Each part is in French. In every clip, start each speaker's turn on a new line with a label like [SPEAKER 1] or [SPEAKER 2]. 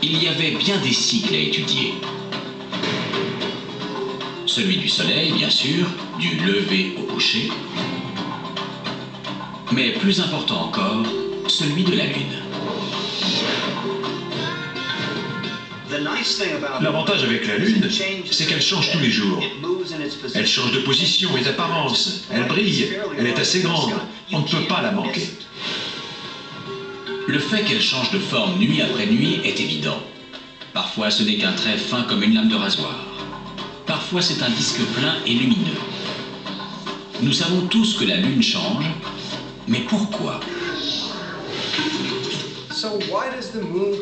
[SPEAKER 1] il y avait bien des cycles à étudier. Celui du Soleil, bien sûr, du lever au coucher, mais plus important encore, celui de la Lune.
[SPEAKER 2] L'avantage avec la Lune, c'est qu'elle change tous les jours. Elle change de position et d'apparence. Elle brille. Elle est assez grande. On ne peut pas la manquer.
[SPEAKER 1] Le fait qu'elle change de forme nuit après nuit est évident. Parfois, ce n'est qu'un trait fin comme une lame de rasoir. Parfois, c'est un disque plein et lumineux. Nous savons tous que la Lune change, mais pourquoi ?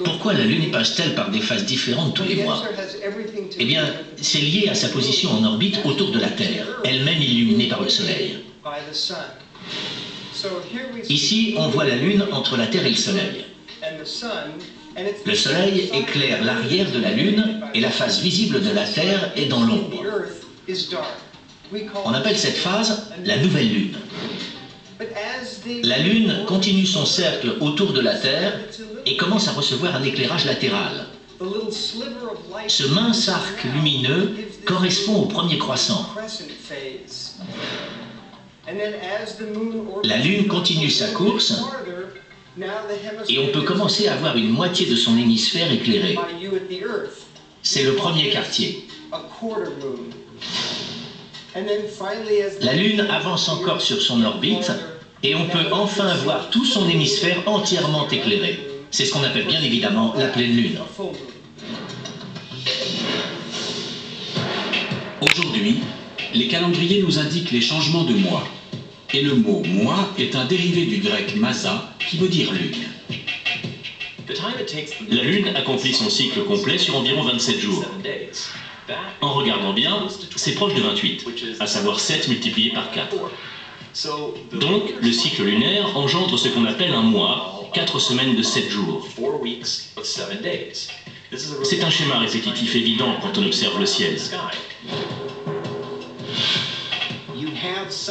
[SPEAKER 3] Pourquoi la Lune passe-t-elle par des phases différentes tous les mois? Eh bien, c'est lié à sa position en orbite autour de la Terre, elle-même illuminée par le Soleil. Ici, on voit la Lune entre la Terre et le Soleil. Le Soleil éclaire l'arrière de la Lune et la face visible de la Terre est dans l'ombre. On appelle cette phase la nouvelle Lune. La Lune continue son cercle autour de la Terre et commence à recevoir un éclairage latéral. Ce mince arc lumineux correspond au premier croissant. La Lune continue sa course et on peut commencer à voir une moitié de son hémisphère éclairé. C'est le premier quartier. La Lune avance encore sur son orbite et on peut enfin voir tout son hémisphère entièrement éclairé. C'est ce qu'on appelle bien évidemment la pleine Lune.
[SPEAKER 1] Aujourd'hui, les calendriers nous indiquent les changements de mois. Et le mot « mois » est un dérivé du grec « masa » qui veut dire lune.
[SPEAKER 4] La Lune accomplit son cycle complet sur environ 27 jours. En regardant bien, c'est proche de 28, à savoir 7 multiplié par 4. Donc, le cycle lunaire engendre ce qu'on appelle un mois, 4 semaines de 7 jours. C'est un schéma répétitif évident quand on observe le ciel.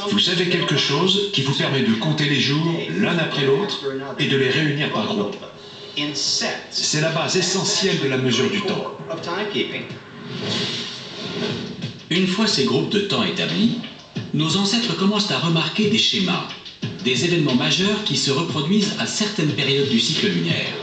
[SPEAKER 2] Vous savez quelque chose qui vous permet de compter les jours l'un après l'autre et de les réunir par groupe. C'est la base essentielle de la mesure du temps.
[SPEAKER 1] Une fois ces groupes de temps établis, nos ancêtres commencent à remarquer des schémas, des événements majeurs qui se reproduisent à certaines périodes du cycle lunaire.